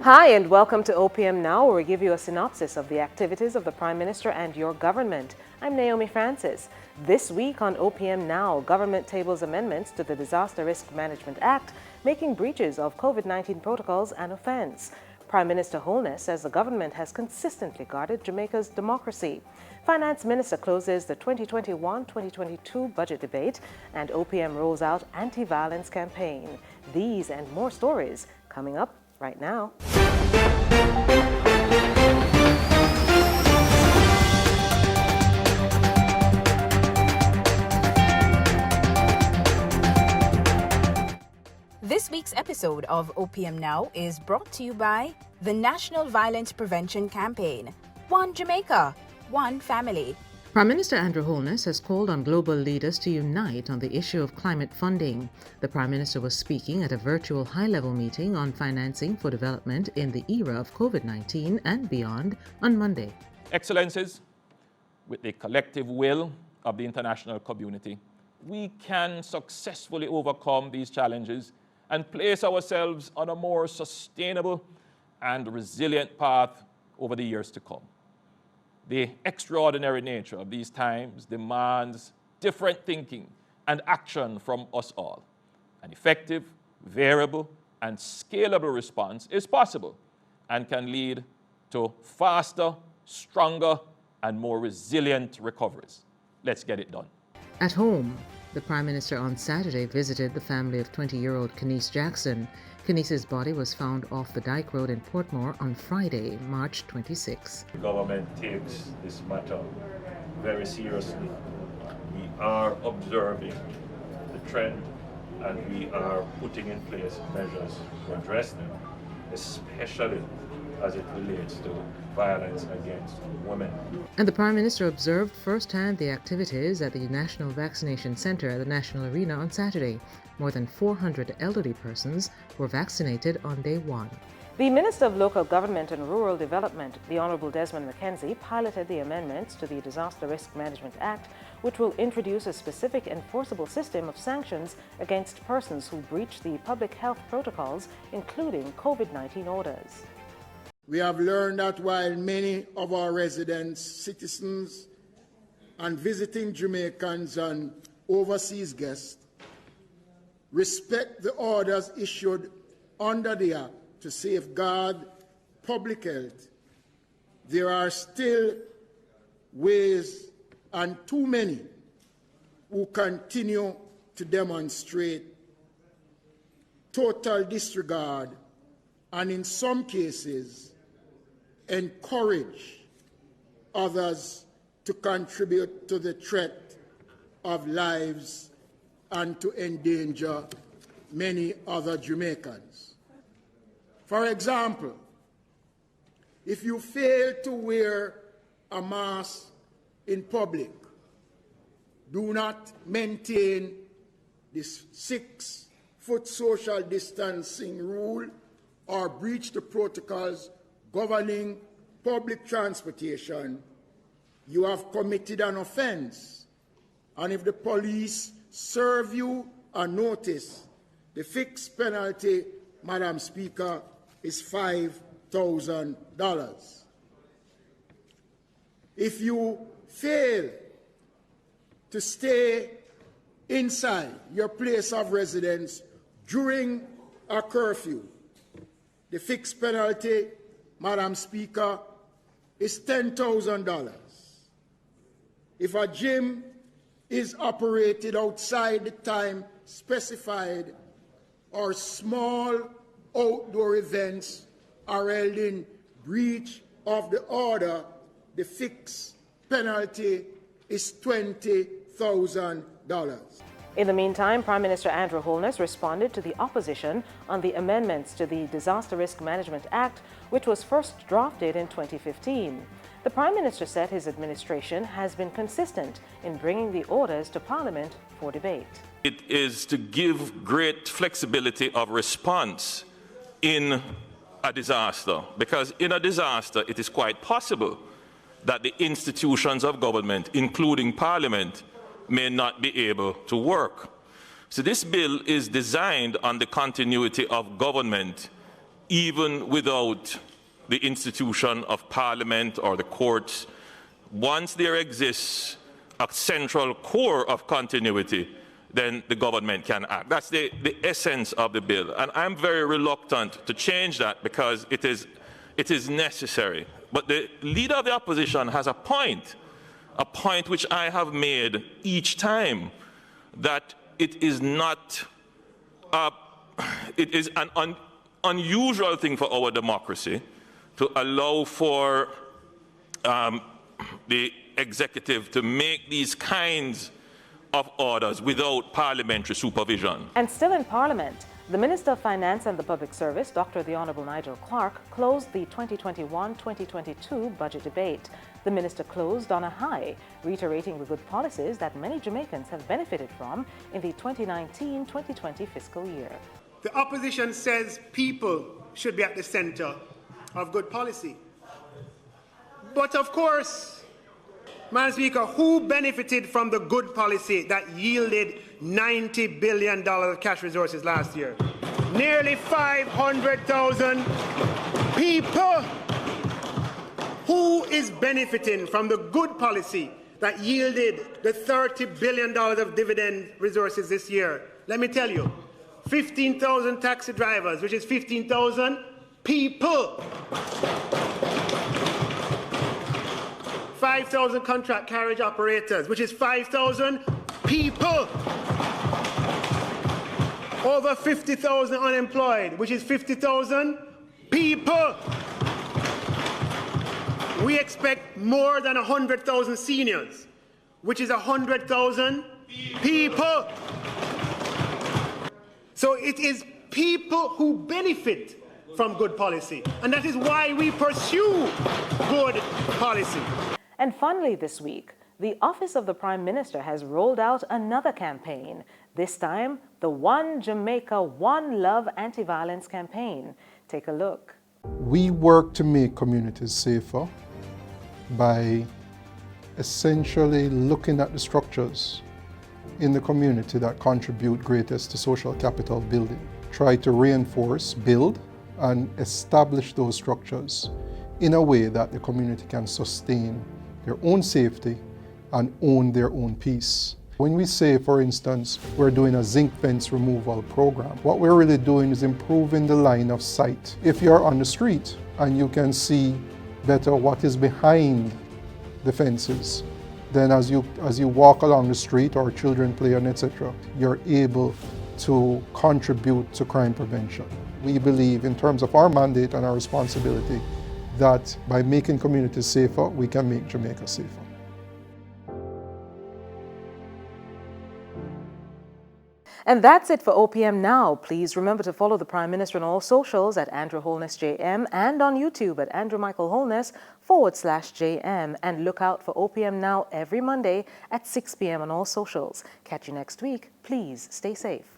Hi and welcome to OPM Now, where we give you a synopsis of the activities of the Prime Minister and your government. I'm Naomi Francis. This week on OPM Now, government tables amendments to the Disaster Risk Management Act, making breaches of COVID-19 protocols an offense. Prime Minister Holness says the government has consistently guarded Jamaica's democracy. Finance Minister closes the 2021-2022 budget debate, and OPM rolls out anti-violence campaign. These and more stories coming up right now. This week's episode of OPM Now is brought to you by the National Violence Prevention Campaign. One Jamaica, one family. Prime Minister Andrew Holness has called on global leaders to unite on the issue of climate funding. The Prime Minister was speaking at a virtual high-level meeting on financing for development in the era of COVID-19 and beyond on Monday. Excellencies, with the collective will of the international community, we can successfully overcome these challenges and place ourselves on a more sustainable and resilient path over the years to come. The extraordinary nature of these times demands different thinking and action from us all. An effective, variable, and scalable response is possible and can lead to faster, stronger, and more resilient recoveries. Let's get it done. At home, the Prime Minister on Saturday visited the family of 20-year-old Kenice Jackson. Kenice's body was found off the Dyke Road in Portmore on Friday, March 26. The government takes this matter very seriously. We are observing the trend and we are putting in place measures to address them, especially as it relates to violence against women. And the Prime Minister observed firsthand the activities at the National Vaccination Centre at the National Arena on Saturday. More than 400 elderly persons were vaccinated on day one. The Minister of Local Government and Rural Development, the Honourable Desmond McKenzie, piloted the amendments to the Disaster Risk Management Act, which will introduce a specific enforceable system of sanctions against persons who breach the public health protocols, including COVID-19 orders. We have learned that while many of our residents, citizens, and visiting Jamaicans and overseas guests respect the orders issued under the Act to safeguard public health, there are still ways and too many who continue to demonstrate total disregard and in some cases encourage others to contribute to the threat of lives and to endanger many other Jamaicans. For example, if you fail to wear a mask in public, do not maintain this 6-foot social distancing rule, or breach the protocols governing public transportation, you have committed an offense. And if the police serve you a notice, the fixed penalty, Madam Speaker, is $5,000. If you fail to stay inside your place of residence during a curfew, the fixed penalty, Madam Speaker, is $10,000. If a gym is operated outside the time specified, or small outdoor events are held in breach of the order, the fixed penalty is $20,000. In the meantime, Prime Minister Andrew Holness responded to the opposition on the amendments to the Disaster Risk Management Act, which was first drafted in 2015. The Prime Minister said his administration has been consistent in bringing the orders to Parliament for debate. It is to give great flexibility of response in a disaster, because in a disaster it is quite possible that the institutions of government, including Parliament, may not be able to work. So this bill is designed on the continuity of government even without the institution of Parliament or the courts, once there exists a central core of continuity, then the government can act. That's the essence of the bill. And I'm very reluctant to change that because it is necessary. But the leader of the opposition has a point which I have made each time, that it is not, it is an unusual thing for our democracy to allow for the executive to make these kinds of orders without parliamentary supervision. And still in Parliament, the Minister of Finance and the Public Service, Dr. the Honourable Nigel Clark, closed the 2021-2022 budget debate. The minister closed on a high, reiterating the good policies that many Jamaicans have benefited from in the 2019-2020 fiscal year. The opposition says people should be at the centre of good policy. But of course, Madam Speaker, who benefited from the good policy that yielded $90 billion of cash resources last year? Nearly 500,000 people. Who is benefiting from the good policy that yielded the $30 billion of dividend resources this year? Let me tell you, 15,000 taxi drivers, which is 15,000 people. 5,000 contract carriage operators, which is 5,000 people. Over 50,000 unemployed, which is 50,000 people. We expect more than 100,000 seniors, which is 100,000 people. So it is people who benefit from good policy, and that is why we pursue good policy. And finally this week, the Office of the Prime Minister has rolled out another campaign, this time the One Jamaica, One Love anti-violence campaign. Take a look. We work to make communities safer by essentially looking at the structures in the community that contribute greatest to social capital building. Try to reinforce, build, and establish those structures in a way that the community can sustain their own safety and own their own peace. When we say, for instance, we're doing a zinc fence removal program, what we're really doing is improving the line of sight. If you're on the street and you can see better what is behind the fences, then as you walk along the street or children play on etc., you're able to contribute to crime prevention. We believe in terms of our mandate and our responsibility that by making communities safer, we can make Jamaica safer. And that's it for OPM Now. Please remember to follow the Prime Minister on all socials at Andrew Holness JM and on YouTube at Andrew Michael Holness/JM. And look out for OPM Now every Monday at 6 p.m. on all socials. Catch you next week. Please stay safe.